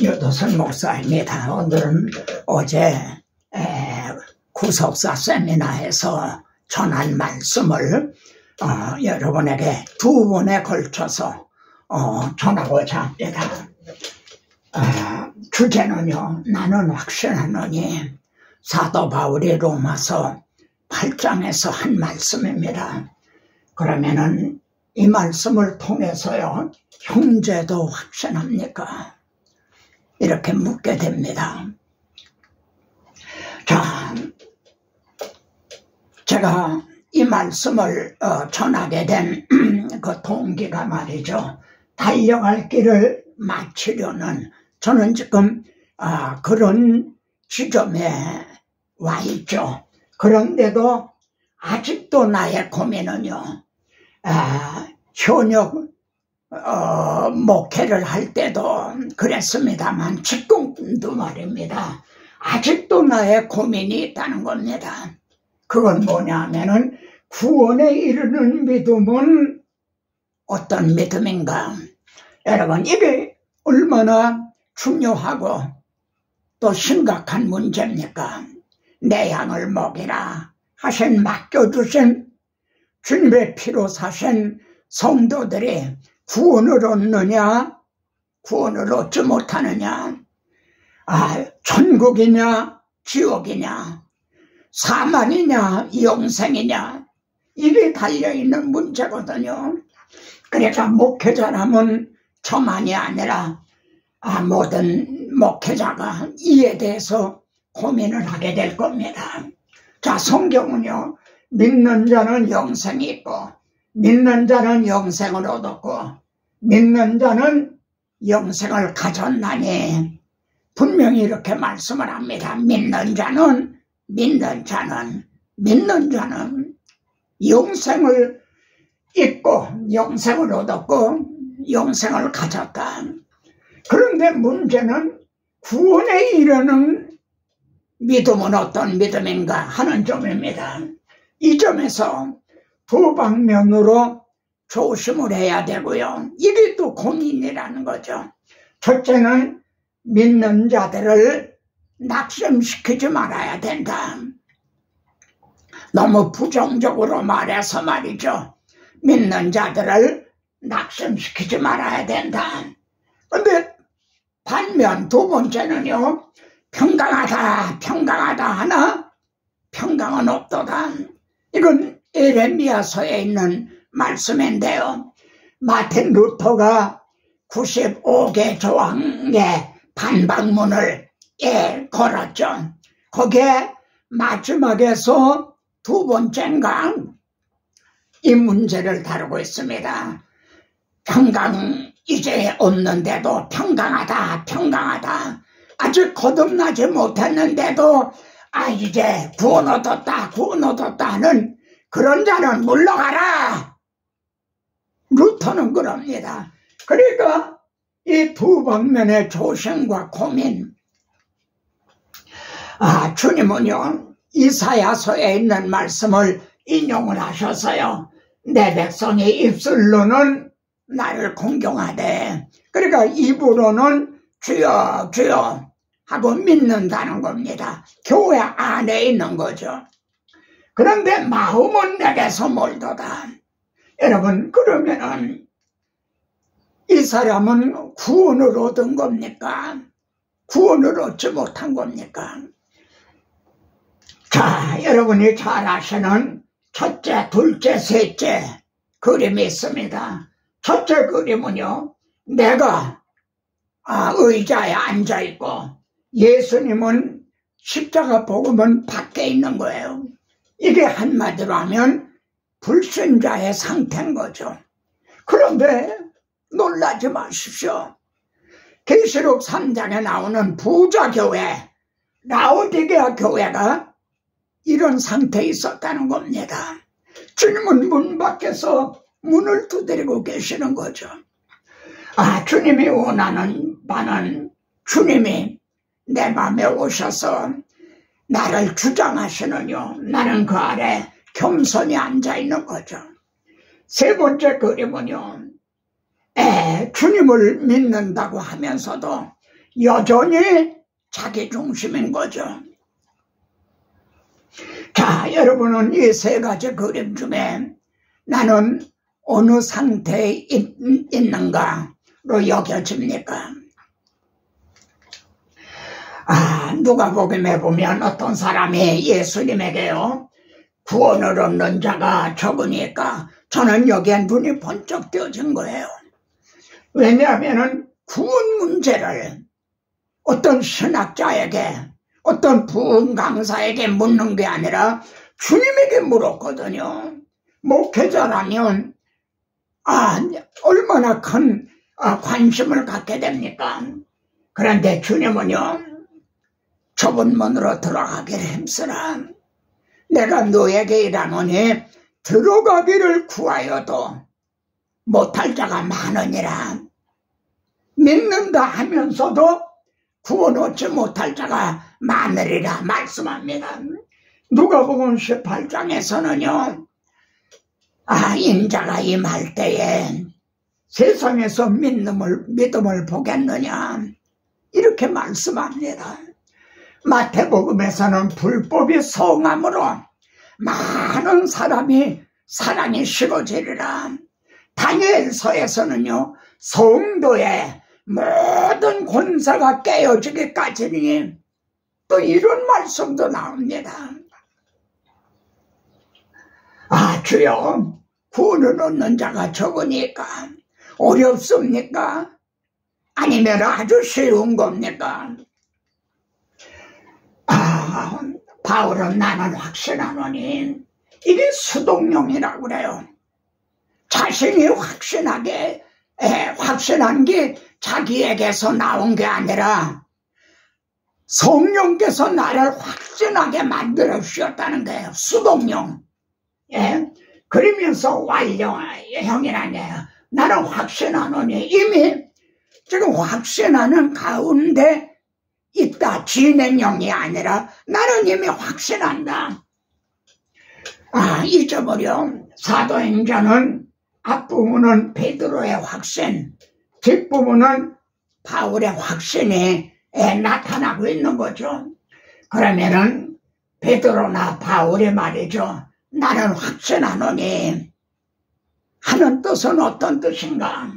여도선 목사입니다. 오늘은 어제 구속사 세미나에서 전한 말씀을 여러분에게 두 번에 걸쳐서 전하고자 합니다. 주제는요, 나는 확신하노니 사도 바울이 로마서 8장에서 한 말씀입니다. 그러면은 이 말씀을 통해서요, 형제도 확신합니까? 이렇게 묻게 됩니다. 자, 제가 이 말씀을 전하게 된 그 동기가 말이죠. 달려갈 길을 마치려는, 저는 지금 그런 지점에 와 있죠. 그런데도 아직도 나의 고민은요, 현역 목회를 할 때도 그랬습니다만 지금도 말입니다. 아직도 나의 고민이 있다는 겁니다. 그건 뭐냐면은 구원에 이르는 믿음은 어떤 믿음인가? 여러분, 이게 얼마나 중요하고 또 심각한 문제입니까? 내 양을 먹이라 하신, 맡겨주신 주님의 피로 사신 성도들이 구원을 얻느냐, 구원을 얻지 못하느냐, 천국이냐, 지옥이냐, 사망이냐, 영생이냐, 이게 달려있는 문제거든요. 그러니까 목회자라면 저만이 아니라 모든 목회자가 이에 대해서 고민을 하게 될 겁니다. 자, 성경은요, 믿는 자는 영생이 있고, 믿는 자는 영생을 얻었고, 믿는 자는 영생을 가졌나니 분명히 이렇게 말씀을 합니다. 믿는 자는 영생을 잊고 영생을 얻었고 영생을 가졌다. 그런데 문제는 구원에 이르는 믿음은 어떤 믿음인가 하는 점입니다. 이 점에서 두 방면으로 조심을 해야 되고요. 이게 또 고민이라는 거죠. 첫째는 믿는 자들을 낙심시키지 말아야 된다. 너무 부정적으로 말해서 말이죠. 믿는 자들을 낙심시키지 말아야 된다. 그런데 반면 두 번째는요, 평강하다 하나 평강은 없도다. 이건 에레미야서에 있는 말씀인데요. 마틴 루터가 95개 조항의 반박문을 걸었죠. 거기에 마지막에서 두 번째인가 이 문제를 다루고 있습니다. 평강 이제 없는데도 평강하다. 아직 거듭나지 못했는데도 이제 구원 얻었다 하는 그런 자는 물러가라. 루터는 그럽니다. 그러니까 이 두 방면의 조심과 고민. 주님은요, 이사야서에 있는 말씀을 인용을 하셔서요, 내 백성이 입술로는 나를 공경하되, 그러니까 입으로는 주여 주여 하고 믿는다는 겁니다. 교회 안에 있는 거죠. 그런데 마음은 내게서 멀도다. 여러분, 그러면은 이 사람은 구원을 얻은 겁니까? 구원을 얻지 못한 겁니까? 자, 여러분이 잘 아시는 첫째, 둘째, 셋째 그림이 있습니다. 첫째 그림은요, 내가 의자에 앉아있고 예수님은 십자가 복음은 밖에 있는 거예요. 이게 한마디로 하면 불신자의 상태인 거죠. 그런데 놀라지 마십시오. 계시록 3장에 나오는 부자교회, 라오디게아 교회가 이런 상태에 있었다는 겁니다. 주님은 문 밖에서 문을 두드리고 계시는 거죠. 주님이 원하는 바는 주님이 내 마음에 오셔서 나를 주장하시느뇨. 나는 그 아래 겸손히 앉아있는 거죠. 세 번째 그림은요, 주님을 믿는다고 하면서도 여전히 자기 중심인 거죠. 자, 여러분은 이 세 가지 그림 중에 나는 어느 상태에 있는가로 여겨집니까? 누가복음에 보면 어떤 사람이 예수님에게요, 구원을 얻는 자가 적으니까 저는 여기에 눈이 번쩍 뜨어진 거예요. 왜냐하면 구원 문제를 어떤 신학자에게, 어떤 부흥 강사에게 묻는 게 아니라 주님에게 물었거든요. 목회자라면 얼마나 큰 관심을 갖게 됩니까? 그런데 주님은요, 좁은 문으로 들어가기를 힘쓰라. 내가 너에게 이라노니 들어가기를 구하여도 못할 자가 많으니라. 믿는다 하면서도 구원 얻지 못할 자가 많으리라 말씀합니다. 누가복음 18장에서는요, 인자가 임할 때에 세상에서 믿음을 보겠느냐 이렇게 말씀합니다. 마태복음에서는 불법이 성함으로 많은 사람이 사랑이 식어지리라. 다니엘서에서는요, 성도의 모든 권세가 깨어지기까지니 또 이런 말씀도 나옵니다. 주여, 구원을 얻는 자가 적으니까 어렵습니까? 아니면 아주 쉬운 겁니까? 바울은 나는 확신하노니, 이게 수동용이라고 그래요. 자신이 확신한 게 자기에게서 나온 게 아니라 성령께서 나를 확신하게 만들어 주셨다는 거예요. 수동용. 그러면서 완료형이라네요. 나는 확신하노니, 이미 지금 확신하는 가운데 있다. 진행형이 아니라 나는 이미 확신한다. 잊어버려. 사도행전은 앞부분은 베드로의 확신, 뒷부분은 바울의 확신이 나타나고 있는 거죠. 그러면은 베드로나 바울의 말이죠. 나는 확신하노니 하는 뜻은 어떤 뜻인가?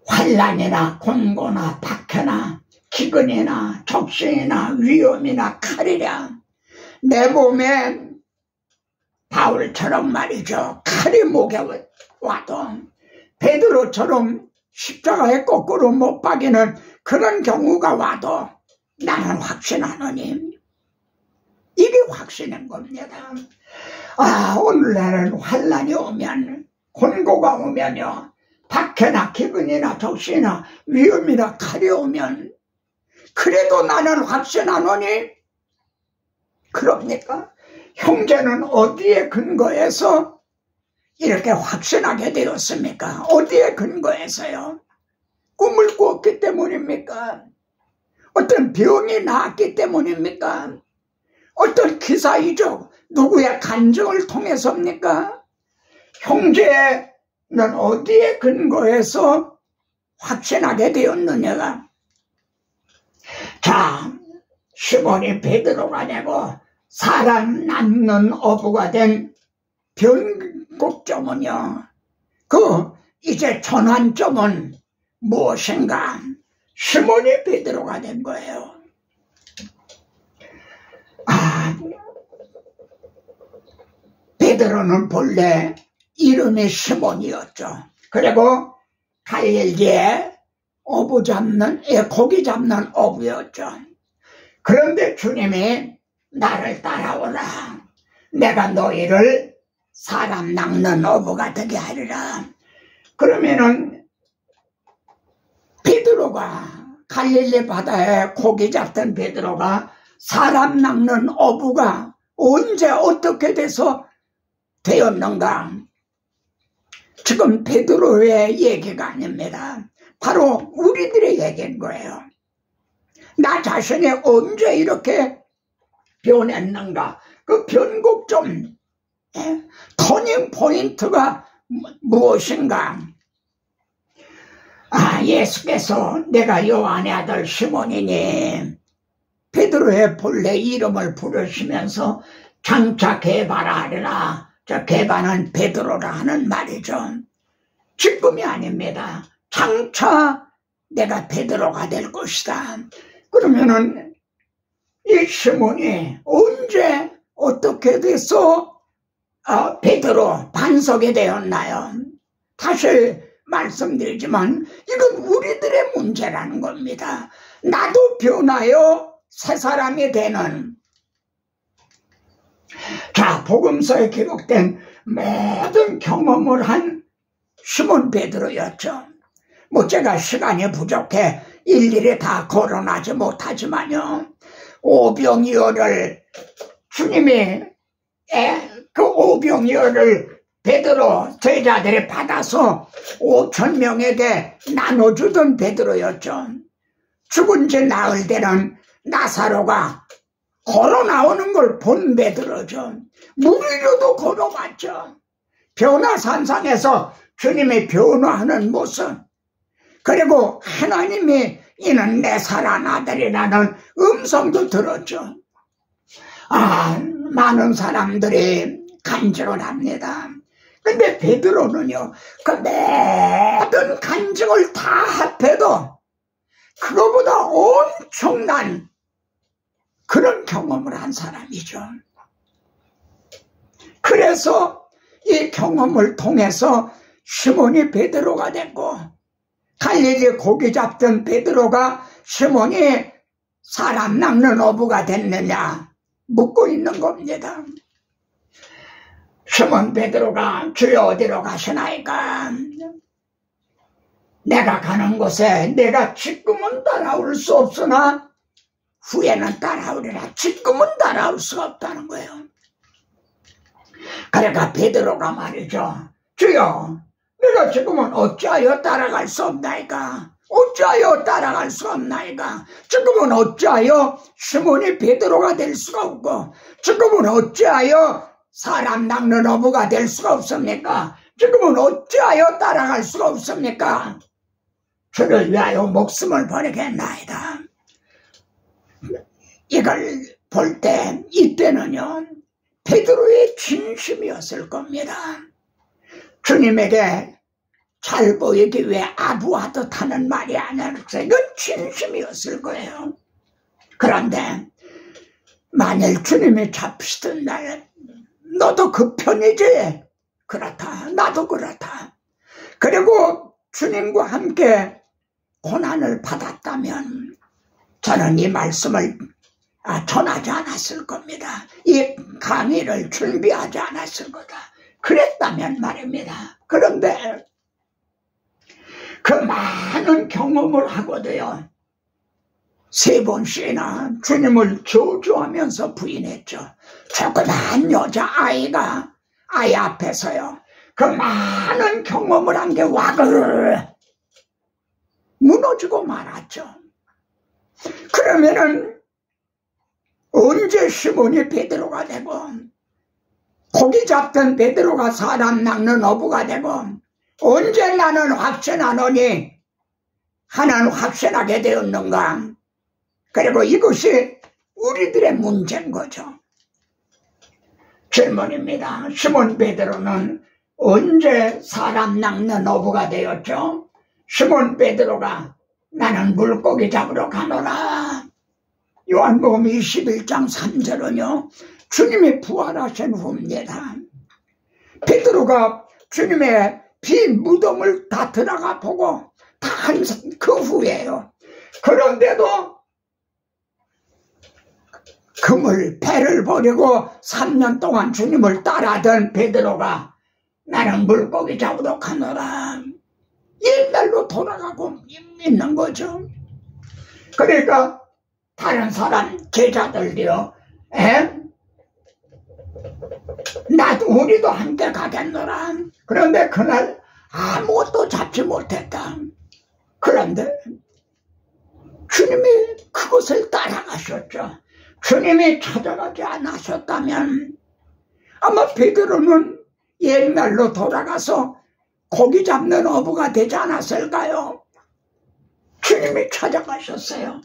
환난이나 공고나 박해나 기근이나 적신이나 위험이나 칼이랴, 내 몸에 바울처럼 말이죠, 칼이 목에 와도 베드로처럼 십자가에 거꾸로 못 박이는 그런 경우가 와도 나는 확신하노니, 이게 확신인 겁니다. 오늘날은 환난이 오면, 곤고가 오면요, 박해나 기근이나 적신이나 위험이나 칼이 오면 그래도 나는 확신하노니, 그럽니까? 형제는 어디에 근거해서 이렇게 확신하게 되었습니까? 어디에 근거해서요? 꿈을 꾸었기 때문입니까? 어떤 병이 나았기 때문입니까? 어떤 기사이죠, 누구의 간증을 통해서입니까? 형제는 어디에 근거해서 확신하게 되었느냐가, 자, 시몬이 베드로가 되고 사람 낳는 어부가 된 변곡점은요, 이제 전환점은 무엇인가? 시몬이 베드로가 된 거예요. 베드로는 본래 이름이 시몬이었죠. 그리고 갈릴리에 어부 잡는, 고기 잡는 어부였죠. 그런데 주님이 나를 따라오라. 내가 너희를 사람 낚는 어부가 되게 하리라. 그러면은 베드로가, 갈릴리 바다에 고기 잡던 베드로가 사람 낚는 어부가 언제 어떻게 돼서 되었는가? 지금 베드로의 얘기가 아닙니다. 바로 우리들의 얘기인 거예요. 나 자신이 언제 이렇게 변했는가? 그 변곡점, 터닝 포인트가 무엇인가? 예수께서 내가 요한의 아들 시몬이니 베드로의 본래 이름을 부르시면서 장차 게바라 하리라. 저 게바는 베드로라 하는 말이죠. 지금이 아닙니다. 장차 내가 베드로가 될 것이다. 그러면은 이 시몬이 언제 어떻게 돼서 베드로 반석이 되었나요? 다시 말씀드리지만 이건 우리들의 문제라는 겁니다. 나도 변하여 새 사람이 되는, 자, 복음서에 기록된 모든 경험을 한 시몬 베드로였죠. 뭐 제가 시간이 부족해 일일이 다 거론하지 못하지만요, 오병이어를 주님이 그 오병이어를 베드로 제자들이 받아서 5,000명에게 나눠주던 베드로였죠. 죽은 지 나흘 되는 나사로가 걸어 나오는 걸 본 베드로죠. 무리로도 걸어봤죠. 변화산상에서 주님이 변화하는 모습, 그리고 하나님이 이는 내 사랑하는 아들이라는 음성도 들었죠. 많은 사람들이 간증을 합니다. 근데 베드로는요, 그 모든 간증을 다 합해도 그거보다 엄청난 그런 경험을 한 사람이죠. 그래서 이 경험을 통해서 시몬이 베드로가 됐고, 갈릴리 고기 잡던 베드로가 시몬이 사람 낚는 어부가 됐느냐 묻고 있는 겁니다. 시몬 베드로가 주여 어디로 가시나이까? 내가 가는 곳에 내가 지금은 따라올 수 없으나 후에는 따라오리라. 지금은 따라올 수가 없다는 거예요. 그러니까 베드로가 말이죠. 주여, 내가 지금은 어찌하여 따라갈 수 없나이까? 어찌하여 따라갈 수 없나이까? 지금은 어찌하여 시몬이 베드로가 될 수가 없고, 지금은 어찌하여 사람 낚는 어부가 될 수가 없습니까? 지금은 어찌하여 따라갈 수가 없습니까? 주를 위하여 목숨을 버리겠나이다. 이걸 볼 때 이때는요, 베드로의 진심이었을 겁니다. 주님에게 잘 보이기 위해 아부하듯 하는 말이 아니었어요. 이건 진심이었을 거예요. 그런데 만일 주님이 잡히던 날 너도 그 편이지? 그렇다. 나도 그렇다. 그리고 주님과 함께 고난을 받았다면 저는 이 말씀을 전하지 않았을 겁니다. 이 강의를 준비하지 않았을 거다. 그랬다면 말입니다. 그런데 그 많은 경험을 하고도요, 3번씩이나 주님을 저주하면서 부인했죠. 조그만 여자아이가 아이 앞에서요, 그 많은 경험을 한 게 와글 무너지고 말았죠. 그러면은 언제 시몬이 베드로가 되고, 고기 잡던 베드로가 사람 낚는 어부가 되고, 언제 나는 확신하노니 하나는 확신하게 되었는가? 그리고 이것이 우리들의 문제인 거죠. 질문입니다. 시몬 베드로는 언제 사람 낚는 어부가 되었죠? 시몬 베드로가 나는 물고기 잡으러 가노라. 요한복음 21장 3절은요, 주님이 부활하신 후입니다. 베드로가 주님의 비 무덤을 다 들어가 보고 다 한 그 후에요. 그런데도 배를 버리고 3년 동안 주님을 따라하던 베드로가 나는 물고기 잡으러 가노라. 옛날로 돌아가고 있는 거죠. 그러니까 다른 사람 제자들이요, 나도 우리도 함께 가겠노라. 그런데 그날 아무것도 잡지 못했다. 그런데 주님이 그것을 따라가셨죠. 주님이 찾아가지 않으셨다면 아마 베드로는 옛날로 돌아가서 고기 잡는 어부가 되지 않았을까요? 주님이 찾아가셨어요.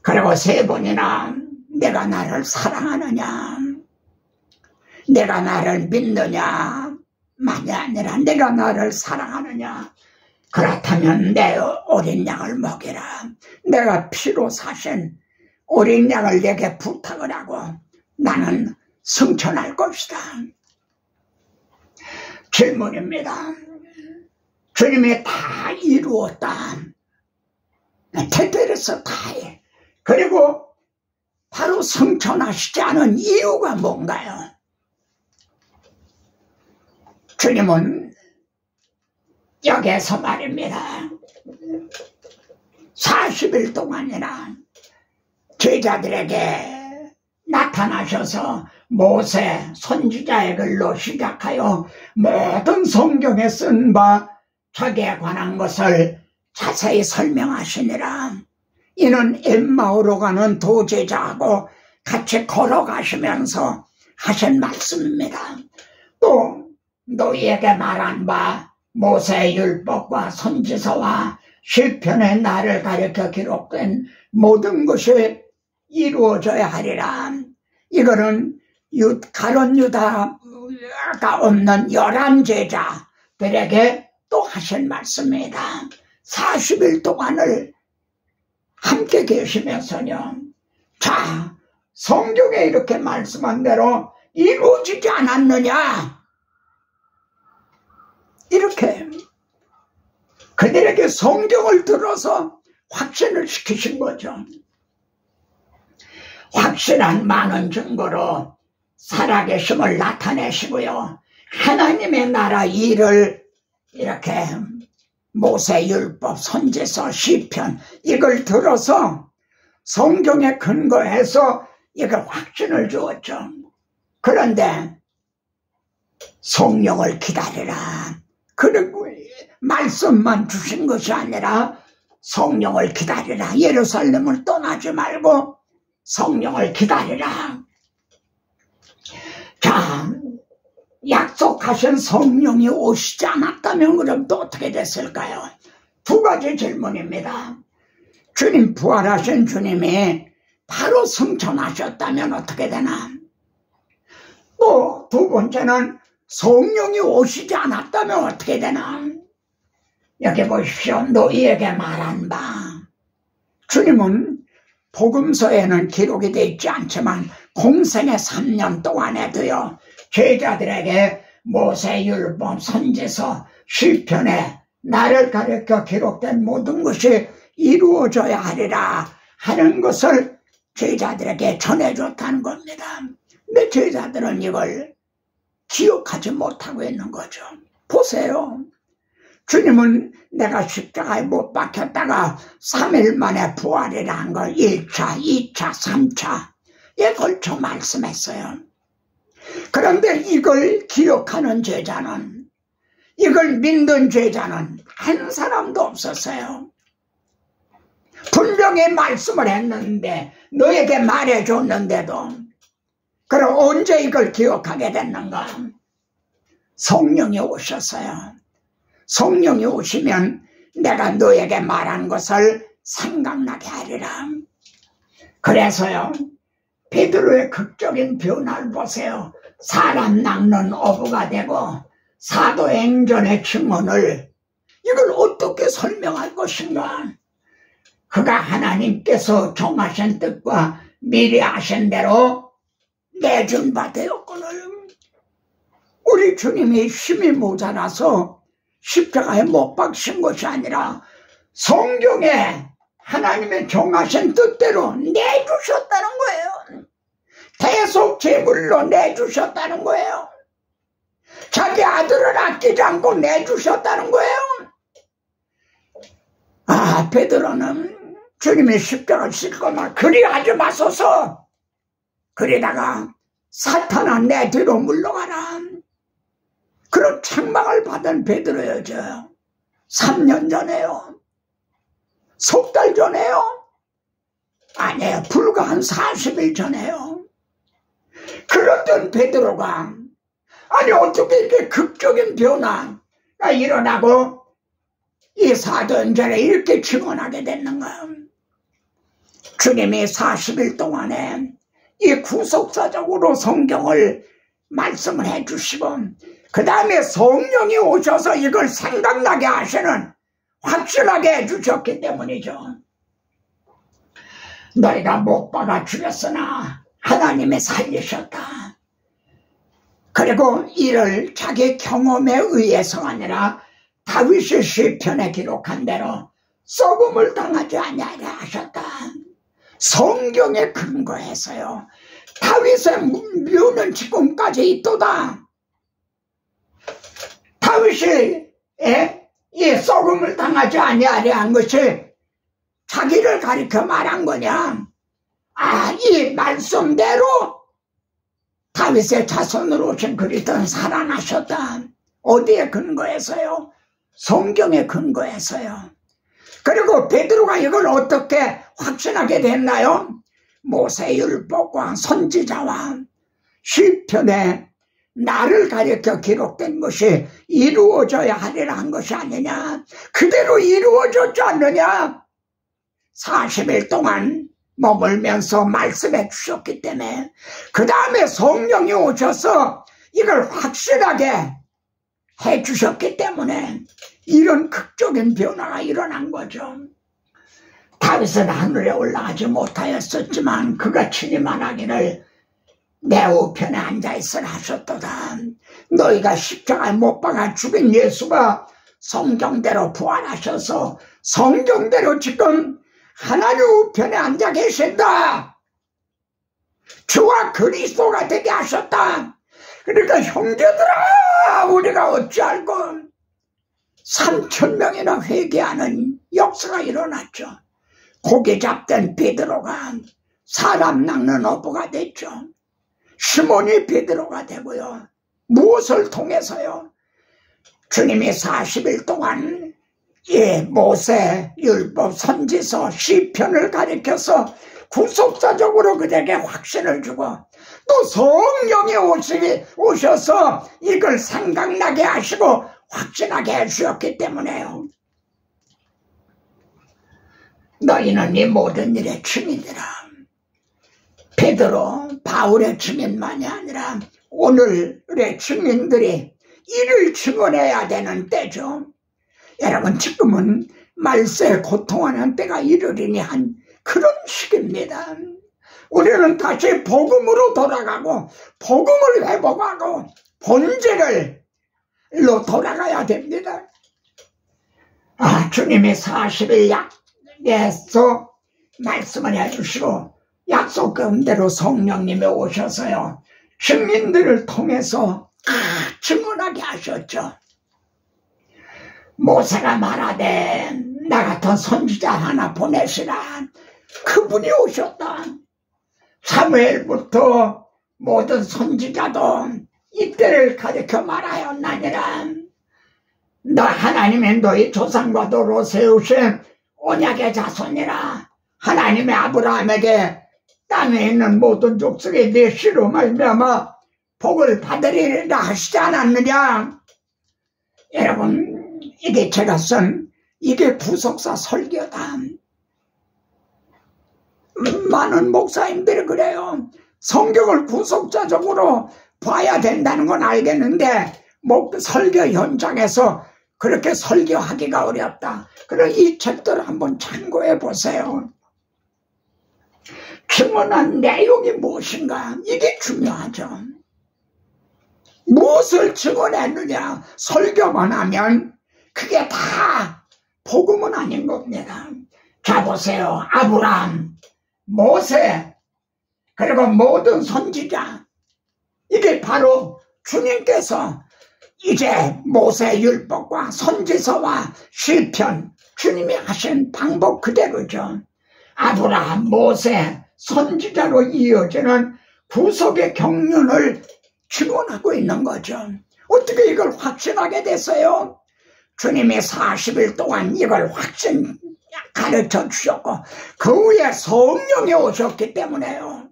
그리고 3번이나 내가 나를 사랑하느냐, 내가 나를 믿느냐, 만이 아니라 내가 나를 사랑하느냐. 그렇다면 내 어린 양을 먹이라. 내가 피로 사신 어린 양을 내게 부탁을 하고 나는 승천할 것이다. 질문입니다. 주님이 다 이루었다. 택배에서 다 해. 그리고 바로 승천하시지 않은 이유가 뭔가요? 주님은 여기에서 말입니다. 40일 동안이나 제자들에게 나타나셔서 모세 선지자의 글로 시작하여 모든 성경에 쓴 바 자기에 관한 것을 자세히 설명하시니라. 이는 엠마오로 가는 두 제자하고 같이 걸어가시면서 하신 말씀입니다. 또 너희에게 말한 바 모세의 율법과 선지서와 시편의 나를 가리켜 기록된 모든 것이 이루어져야 하리라. 이거는 가룟 유다가 없는 11제자들에게 또 하신 말씀입니다. 40일 동안을 함께 계시면서요. 자, 성경에 이렇게 말씀한 대로 이루어지지 않았느냐? 이렇게 그들에게 성경을 들어서 확신을 시키신 거죠. 확실한 많은 증거로 살아계심을 나타내시고요. 하나님의 나라 일을 이렇게 모세 율법, 선지서, 시편 이걸 들어서 성경에 근거해서 이걸 확신을 주었죠. 그런데 성령을 기다리라. 그리고 말씀만 주신 것이 아니라 성령을 기다리라. 예루살렘을 떠나지 말고 성령을 기다리라. 자, 약속하신 성령이 오시지 않았다면 그럼 또 어떻게 됐을까요? 2가지 질문입니다. 주님, 부활하신 주님이 바로 승천하셨다면 어떻게 되나? 또 2번째는 성령이 오시지 않았다면 어떻게 되나? 여기 보십시오. 너희에게 말한 바. 주님은 복음서에는 기록이 되어 있지 않지만 공생의 3년 동안에도요. 제자들에게 모세 율법, 선지서, 시편에 나를 가리켜 기록된 모든 것이 이루어져야 하리라 하는 것을 제자들에게 전해줬다는 겁니다. 근데 제자들은 이걸 기억하지 못하고 있는 거죠. 보세요. 주님은 내가 십자가에 못 박혔다가 3일 만에 부활이라는 걸 1차, 2차, 3차에 걸쳐 말씀했어요. 그런데 이걸 기억하는 제자는, 이걸 믿는 제자는 한 사람도 없었어요. 분명히 말씀을 했는데, 너에게 말해줬는데도, 그럼 언제 이걸 기억하게 됐는가? 성령이 오셨어요. 성령이 오시면 내가 너에게 말한 것을 생각나게 하리라. 그래서요, 베드로의 극적인 변화를 보세요. 사람 낚는 어부가 되고 사도행전의 증언을 이걸 어떻게 설명할 것인가? 그가 하나님께서 정하신 뜻과 미리 하신 대로 내준 바 되었거늘. 우리 주님이 힘이 모자라서 십자가에 못 박힌 것이 아니라 성경에 하나님의 정하신 뜻대로 내주셨다는 거예요. 대속 제물로 내주셨다는 거예요. 자기 아들을 아끼지 않고 내주셨다는 거예요. 아, 베드로는 주님의 십자가를 싣거나 그리 하지 마소서. 그러다가 사탄아 내 뒤로 물러가라. 그런 책망을 받은 베드로여죠. 3년 전에요. 석 달 전에요. 아니에요. 불과 한 40일 전에요. 그랬던 베드로가 아니 어떻게 이렇게 극적인 변화가 일어나고 이 사도행전에 이렇게 증언하게 됐는가? 주님이 40일 동안에 이 구속사적으로 성경을 말씀을 해주시고 그 다음에 성령이 오셔서 이걸 생각나게 하시는 확실하게 해주셨기 때문이죠. 너희가 못 박아 죽였으나 하나님이 살리셨다. 그리고 이를 자기 경험에 의해서가 아니라 다윗의 시편에 기록한 대로 썩음을 당하지 아니하려 하셨다. 성경에 근거해서요. 다윗의 묘는 지금까지 있도다. 다윗이 이 썩음을 당하지 아니하려 한 것이 자기를 가리켜 말한 거냐? 이 말씀대로 다윗의 자손으로 오신 그리스도는 살아나셨다. 어디에 근거해서요? 성경에 근거해서요. 그리고 베드로가 이걸 어떻게 확신하게 됐나요? 모세율법과 선지자와 시편에 나를 가리켜 기록된 것이 이루어져야 하리라 한 것이 아니냐? 그대로 이루어졌지 않느냐? 40일 동안 머물면서 말씀해 주셨기 때문에 그 다음에 성령이 오셔서 이걸 확실하게 해 주셨기 때문에 이런 극적인 변화가 일어난 거죠. 다윗은 하늘에 올라가지 못하였었지만 그가 친히 말하기를 내 우편에 앉아있으라 하셨도다. 너희가 십자가에 못 박아 죽인 예수가 성경대로 부활하셔서 성경대로 지금 하나님 우편에 앉아 계신다. 주와 그리스도가 되게 하셨다. 그러니까 형제들아, 우리가 어찌 알고 3,000명이나 회개하는 역사가 일어났죠. 고기 잡던 베드로가 사람 낚는 어부가 됐죠. 시몬이 베드로가 되고요. 무엇을 통해서요? 주님이 40일 동안 모세, 율법, 선지서, 시편을 가리켜서 구속사적으로 그들에게 확신을 주고 또 성령이 오셔서 이걸 생각나게 하시고 확신하게 해주셨기 때문에요. 너희는 이 모든 일의 증인이라. 베드로, 바울의 증인만이 아니라 오늘의 증인들이 이를 증언해야 되는 때죠. 여러분, 지금은 말세에 고통하는 때가 이르리니 한 그런 시기입니다. 우리는 다시 복음으로 돌아가고 복음을 회복하고 본질로 돌아가야 됩니다. 주님이 40일 약에서 말씀을 해주시고 약속 가운데로 성령님이 오셔서요. 증인들을 통해서 증언하게 하셨죠. 모세가 말하되 나 같은 선지자 하나 보내시라. 그분이 오셨다. 사무엘부터 모든 선지자도 이때를 가리켜 말하였나니라. 너 하나님의 너희 조상과 도로 세우신 언약의 자손이라. 하나님의 아브라함에게 땅에 있는 모든 족속의 네 씨로 말미암아 복을 받으리라 하시지 않았느냐. 여러분, 이게 제가 쓴 이게 구속사 설교다. 많은 목사님들이 그래요. 성경을 구속사적으로 봐야 된다는 건 알겠는데 설교 현장에서 그렇게 설교하기가 어렵다. 그럼 이 책들을 한번 참고해 보세요. 증언한 내용이 무엇인가? 이게 중요하죠. 무엇을 증언했느냐? 설교만 하면 그게 다 복음은 아닌 겁니다. 자, 보세요. 아브라함, 모세, 그리고 모든 선지자. 이게 바로 주님께서 이제 모세 율법과 선지서와 시편, 주님이 하신 방법 그대로죠. 아브라함, 모세, 선지자로 이어지는 구속의 경륜을 증언하고 있는 거죠. 어떻게 이걸 확신하게 됐어요? 주님이 40일 동안 이걸 가르쳐 주셨고 그 후에 성령이 오셨기 때문에요.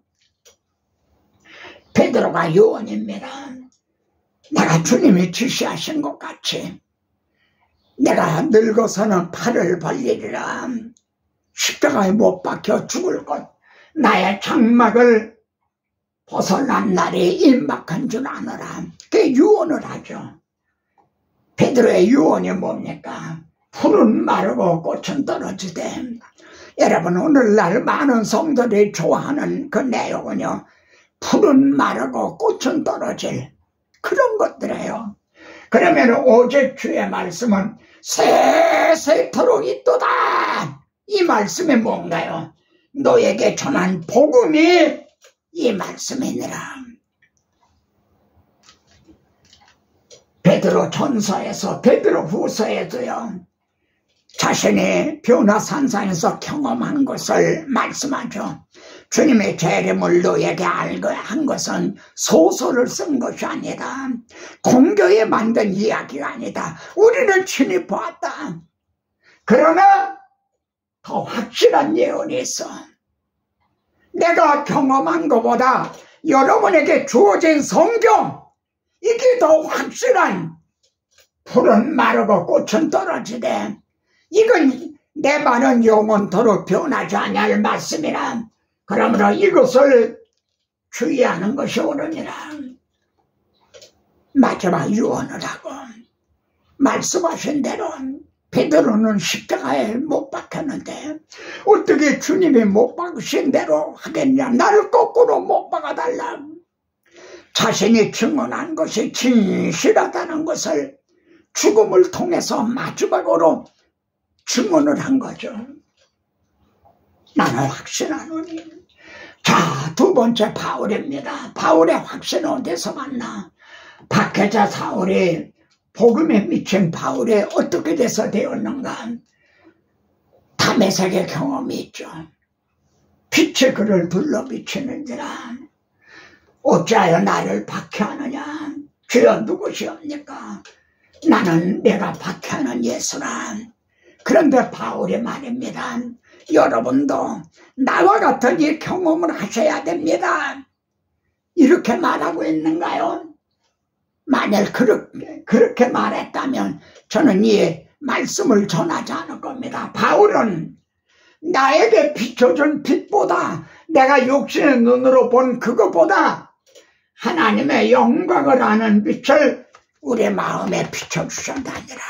베드로가 요원입니다. 내가 주님이 지시하신 것 같이 내가 늙어서는 팔을 벌리리라. 십자가에 못 박혀 죽을 것, 나의 장막을 벗어난 날이 임박한 줄 아노라. 그게 유언을 하죠. 베드로의 유언이 뭡니까? 풀은 마르고 꽃은 떨어지되. 여러분, 오늘날 많은 성도들이 좋아하는 그 내용은요, 풀은 마르고 꽃은 떨어질 그런 것들이에요. 그러면 오직 주의 말씀은 세세토록 있도다. 이 말씀이 뭔가요? 너에게 전한 복음이 이 말씀이니라. 베드로 전서에서, 베드로 후서에도요, 자신이 변화산상에서 경험한 것을 말씀하죠. 주님의 재림을 너에게 알게 한 것은 소설을 쓴 것이 아니다. 공교에 만든 이야기가 아니다. 우리는 친히 보았다. 그러나 더 확실한 예언이 있어. 내가 경험한 것보다 여러분에게 주어진 성경, 이게 더 확실한, 풀은 마르고 꽃은 떨어지되 이건 내 말은 영원토록 변하지 아니할 말씀이라. 그러므로 이것을 주의하는 것이 옳으니라. 마지막 유언을 하고 말씀하신 대로 베드로는 십자가에 못 박혔는데 어떻게 주님이 못 박으신 대로 하겠냐. 나를 거꾸로 못 박아달라. 자신이 증언한 것이 진실하다는 것을 죽음을 통해서 마지막으로 증언을 한 거죠. 나는 확신하노니. 자, 두 번째 바울입니다. 바울의 확신은 어디서 만나? 박해자 사울이 복음에 미친 바울이 어떻게 돼서 되었는가? 다메섹의 경험이 있죠. 빛이 그를 둘러 비치는지라. 어찌하여 나를 박해하느냐? 주여 누구시옵니까? 나는 내가 박해하는 예수라. 그런데 바울이 말입니다. 여러분도 나와 같은 이 경험을 하셔야 됩니다. 이렇게 말하고 있는가요? 만약 그렇게 말했다면 저는 이 말씀을 전하지 않을 겁니다. 바울은 나에게 비춰준 빛보다, 내가 육신의 눈으로 본 그것보다 하나님의 영광을 아는 빛을 우리 마음에 비춰주셨다니라.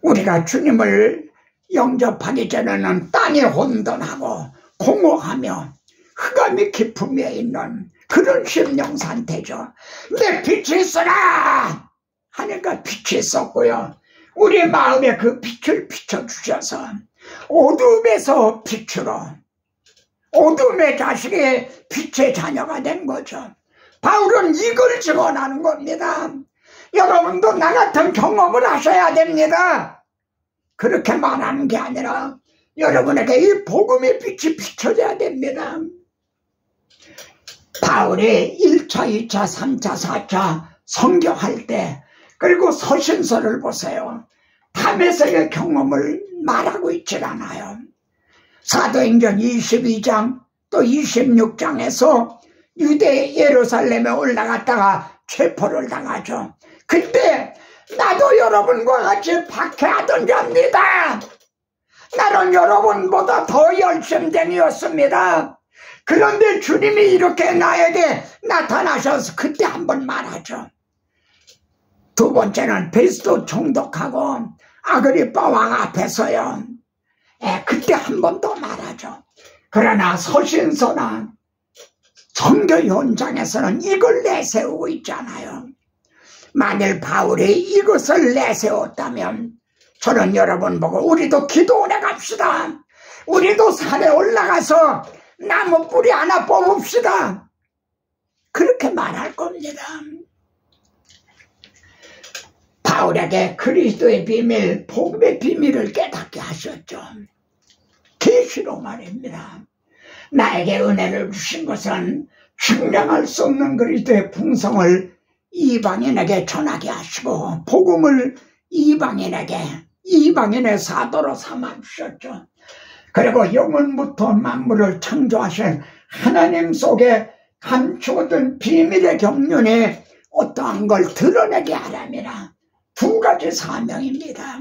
우리가 주님을 영접하기 전에는 땅이 혼돈하고 공허하며 흑암이 깊음에 있는 그런 심령 상태죠. 내 빛이 있어라 하니까 빛이 있었고요. 우리 마음에 그 빛을 비춰주셔서 어둠에서 빛으로, 어둠의 자식이 빛의 자녀가 된 거죠. 바울은 이걸 증언하는 겁니다. 여러분도 나 같은 경험을 하셔야 됩니다. 그렇게 말하는 게 아니라 여러분에게 이 복음의 빛이 비춰져야 됩니다. 바울이 1차, 2차, 3차, 4차 선교할 때, 그리고 서신서를 보세요. 다메섹의 경험을 말하고 있질 않아요. 사도행전 22장 또 26장에서 유대 예루살렘에 올라갔다가 체포를 당하죠. 그때 나도 여러분과 같이 박해하던 자입니다. 나는 여러분보다 더 열심쟁이였습니다. 그런데 주님이 이렇게 나에게 나타나셔서 그때 한번 말하죠. 두 번째는 베스도 총독하고 아그리빠 왕 앞에서요. 그때 한 번 더 말하죠. 그러나 서신서나 선교 현장에서는 이걸 내세우고 있잖아요. 만일 바울이 이것을 내세웠다면 저는 여러분 보고 우리도 기도원에 갑시다. 우리도 산에 올라가서 나무 뿌리 하나 뽑읍시다. 그렇게 말할 겁니다. 바울에게 그리스도의 비밀, 복음의 비밀을 깨닫게 하셨죠. 계시로 말입니다. 나에게 은혜를 주신 것은 측량할 수 없는 그리스도의 풍성을 이방인에게 전하게 하시고 복음을 이방인의 사도로 삼아 주셨죠. 그리고 영원부터 만물을 창조하신 하나님 속에 감추어둔 비밀의 경륜에 어떠한 걸 드러내게 하랍니다. 두 가지 사명입니다.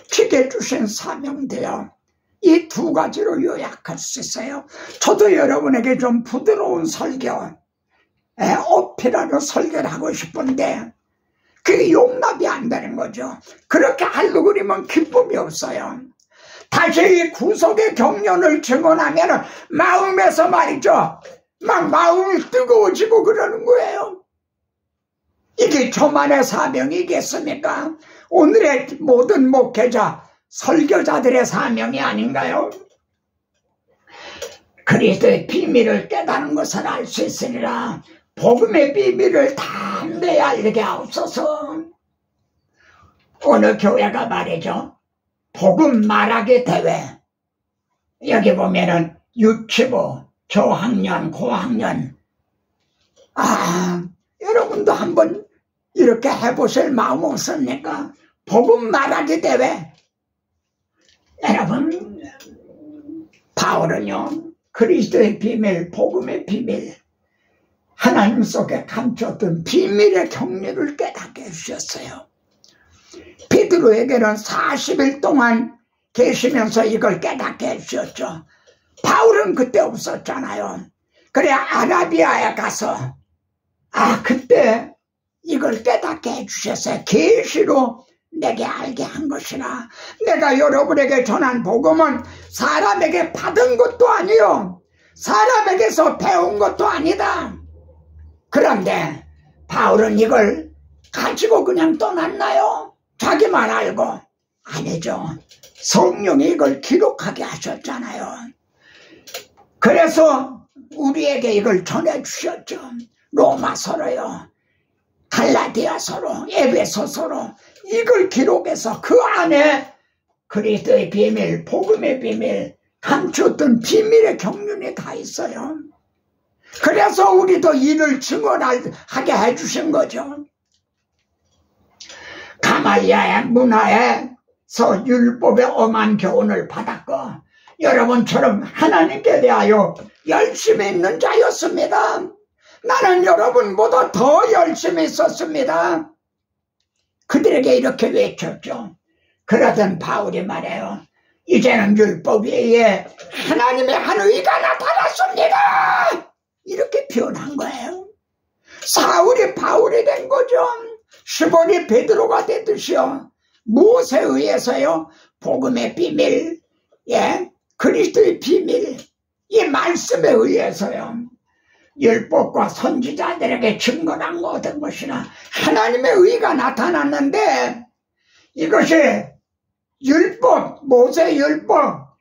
제게 주신 사명도요, 이 두 가지로 요약할 수 있어요. 저도 여러분에게 좀 부드러운 설교, 오피라로 설교를 하고 싶은데 그게 용납이 안 되는 거죠. 그렇게 하려고 그러면 기쁨이 없어요. 다시 이 구속의 경륜을 증언하면 마음에서 말이죠, 막 마음이 뜨거워지고 그러는 거예요. 이게 저만의 사명이겠습니까? 오늘의 모든 목회자, 설교자들의 사명이 아닌가요? 그리스도의 비밀을 깨닫는 것을 알 수 있으리라. 복음의 비밀을 담대히 알게 하옵소서. 어느 교회가 말이죠, 복음 말하기 대회, 여기 보면은 유치부, 저학년, 고학년, 여러분도 한번 이렇게 해보실 마음 없습니까? 복음 말하기 대회. 여러분, 바울은요, 그리스도의 비밀, 복음의 비밀, 하나님 속에 감췄던 비밀의 경륜을 깨닫게 해주셨어요. 베드로에게는 40일 동안 계시면서 이걸 깨닫게 해주셨죠. 바울은 그때 없었잖아요. 그래 아라비아에 가서 그때 이걸 깨닫게 해주셨어요. 계시로 내게 알게 한 것이라. 내가 여러분에게 전한 복음은 사람에게 받은 것도 아니요, 사람에게서 배운 것도 아니다. 그런데 바울은 이걸 가지고 그냥 떠났나요? 자기만 알고? 아니죠. 성령이 이걸 기록하게 하셨잖아요. 그래서 우리에게 이걸 전해주셨죠. 로마서로요, 갈라디아서로, 에베소서로 이걸 기록해서 그 안에 그리스도의 비밀, 복음의 비밀, 감췄던 비밀의 경륜이 다 있어요. 그래서 우리도 이를 증언하게 해주신 거죠. 가말리아의 문화에서 율법의 엄한 교훈을 받았고 여러분처럼 하나님께 대하여 열심히 있는 자였습니다. 나는 여러분보다 더 열심히 있었습니다. 그들에게 이렇게 외쳤죠. 그러던 바울이 말해요. 이제는 율법 외에 하나님의 한 의가 나타났습니다. 이렇게 표현한 거예요. 사울이 바울이 된 거죠. 시몬이 베드로가 되듯이요. 무엇에 의해서요? 복음의 비밀, 그리스도의 비밀, 이 말씀에 의해서요. 율법과 선지자들에게 증거한 모든 것이나 하나님의 의가 나타났는데 이것이 율법, 모세 율법,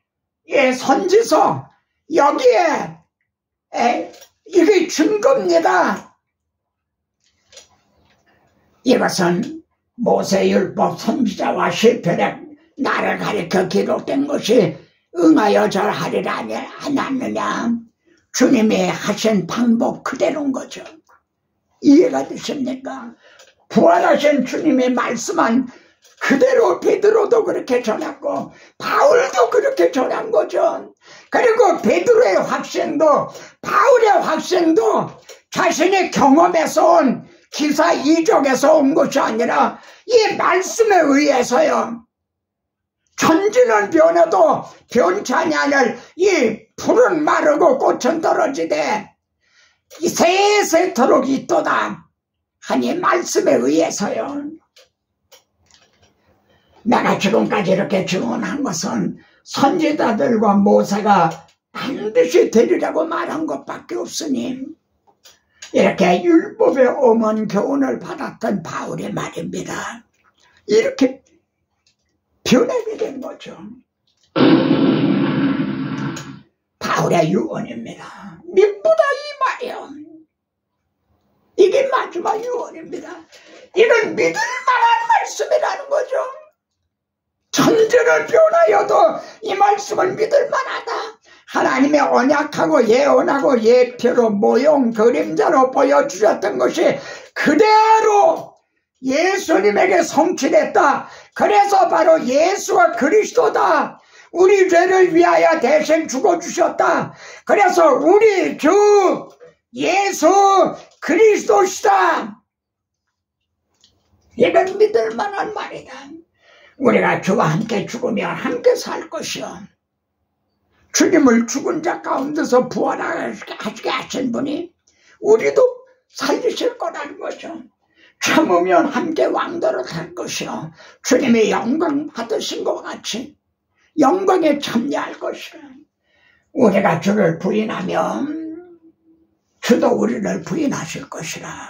선지서 여기에 이게 증거입니다. 이것은 모세 율법, 선지자와 시편에 나를 가리켜 기록된 것이 응하여 절하리라 않았느냐. 주님이 하신 방법 그대로인 거죠. 이해가 되십니까? 부활하신 주님이 말씀한 그대로 베드로도 그렇게 전했고 바울도 그렇게 전한 거죠. 그리고 베드로의 확신도 바울의 확신도 자신의 경험에서 온 기사 이적에서 온 것이 아니라 이 말씀에 의해서요. 천지는 변해도 변치 않을 이 풀은 마르고 꽃은 떨어지되 이 세세토록 있도다 하니 말씀에 의해서요. 내가 지금까지 이렇게 증언한 것은 선지자들과 모세가 반드시 되리라고 말한 것밖에 없으니 이렇게 율법의 엄한 교훈을 받았던 바울의 말입니다. 이렇게 변하게 된 거죠. 바울의 유언입니다. 믿보다 이 말이요. 이게 마지막 유언입니다. 이건 믿을 만한 말씀이라는 거죠. 천지를 변하여도 이 말씀을 믿을 만하다. 하나님의 언약하고 예언하고 예표로 모형 그림자로 보여주셨던 것이 그대로 예수님에게 성취됐다. 그래서 바로 예수가 그리스도다. 우리 죄를 위하여 대신 죽어주셨다. 그래서 우리 주 예수 그리스도시다. 이건 믿을 만한 말이다. 우리가 주와 함께 죽으면 함께 살 것이요. 주님을 죽은 자 가운데서 부활하게 하신 분이 우리도 살리실 거라는 거죠. 참으면 함께 왕도로 갈 것이요. 주님의 영광 받으신 것 같이 영광에 참여할 것이라. 우리가 주를 부인하면 주도 우리를 부인하실 것이라.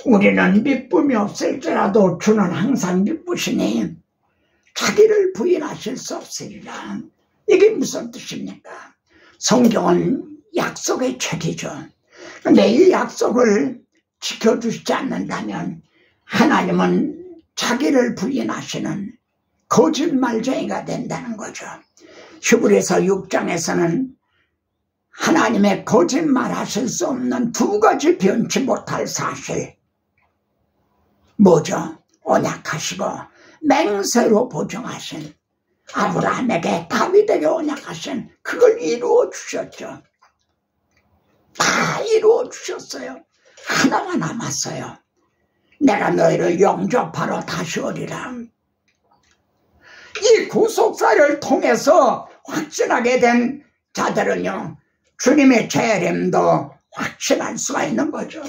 우리는 미쁨이 없을지라도 주는 항상 미쁘시니 자기를 부인하실 수 없으리라. 이게 무슨 뜻입니까? 성경은 약속의 책이죠. 그런데 이 약속을 지켜주시지 않는다면 하나님은 자기를 부인하시는 거짓말쟁이가 된다는 거죠. 히브리서 6장에서는 하나님의 거짓말하실 수 없는 두 가지 변치 못할 사실, 뭐죠? 언약하시고 맹세로 보증하신, 아브라함에게 다윗에게 언약하신 그걸 이루어 주셨죠. 다 이루어 주셨어요. 하나가 남았어요. 내가 너희를 영접하러 다시 오리라. 이 구속사를 통해서 확신하게 된 자들은요, 주님의 재림도 확신할 수가 있는 거죠.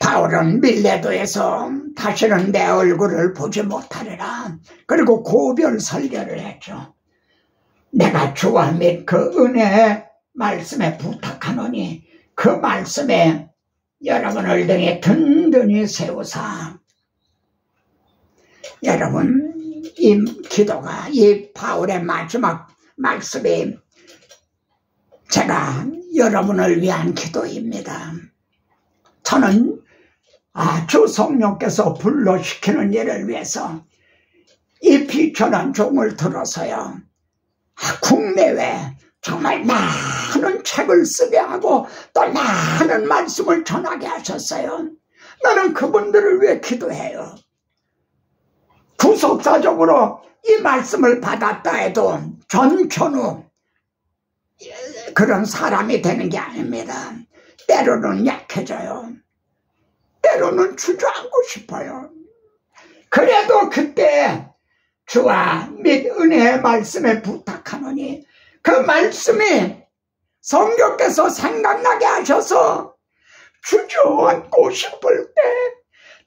바울은 밀레도에서 다시는 내 얼굴을 보지 못하리라. 그리고 고별 설교를 했죠. 내가 주와 및 그 은혜의 말씀에 부탁하노니 그 말씀에 여러분을 등에 든든히 세우사. 여러분, 이 기도가, 이 바울의 마지막 말씀이 제가 여러분을 위한 기도입니다. 저는 주 성령께서 불러시키는 일을 위해서 이 비천한 종을 들어서요, 국내외 정말 많은 책을 쓰게 하고 또 많은 말씀을 전하게 하셨어요. 나는 그분들을 위해 기도해요. 구속사적으로 이 말씀을 받았다 해도 전천후 그런 사람이 되는 게 아닙니다. 때로는 약해져요. 때로는 주저앉고 싶어요. 그래도 그때 주와 및 은혜의 말씀에 부탁하노니 그 말씀이 성령께서 생각나게 하셔서 주저앉고 싶을 때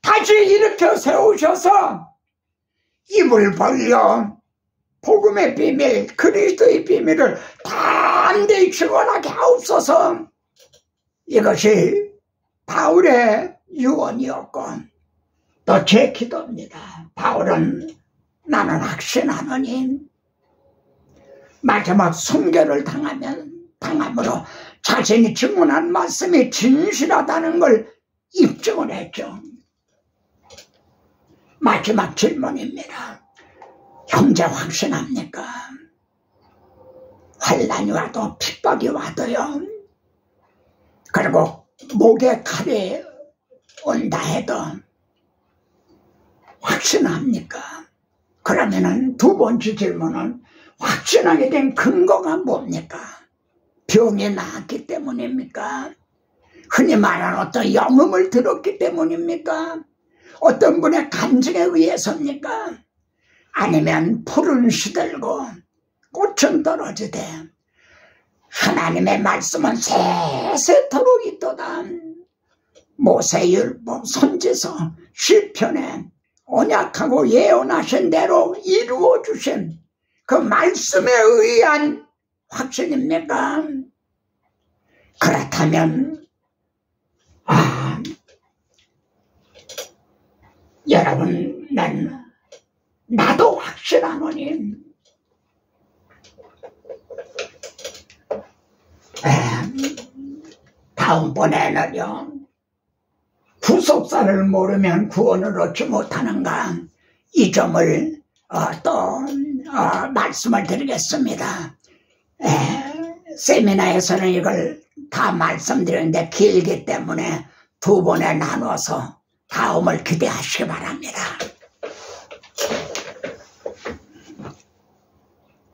다시 일으켜 세우셔서 입을 벌려 복음의 비밀, 그리스도의 비밀을 담대히 증언하게 하옵소서. 이것이 바울의 유언이었고 또 제 기도입니다. 바울은 나는 확신하노니 마지막 순교를 당함으로 자신이 증언한 말씀이 진실하다는 걸 입증을 했죠. 마지막 질문입니다. 형제 확신합니까? 환난이 와도 핍박이 와도요, 그리고 목에 칼이 온다 해도 확신합니까? 그러면은 두 번째 질문은 확신하게 된 근거가 뭡니까? 병이 나았기 때문입니까? 흔히 말하는 어떤 영음을 들었기 때문입니까? 어떤 분의 간증에 의해서입니까? 아니면 푸른 시들고 꽃은 떨어지되 하나님의 말씀은 세세토록 있도다. 모세율법, 선지서, 시편에 언약하고 예언하신 대로 이루어 주신 그 말씀에 의한 확신입니까? 그렇다면 여러분, 나도 확신하노니 다음번에는요, 구속사를 모르면 구원을 얻지 못하는가, 이 점을 말씀을 드리겠습니다. 세미나에서는 이걸 다 말씀드렸는데 길기 때문에 두 번에 나눠서 다음을 기대하시기 바랍니다.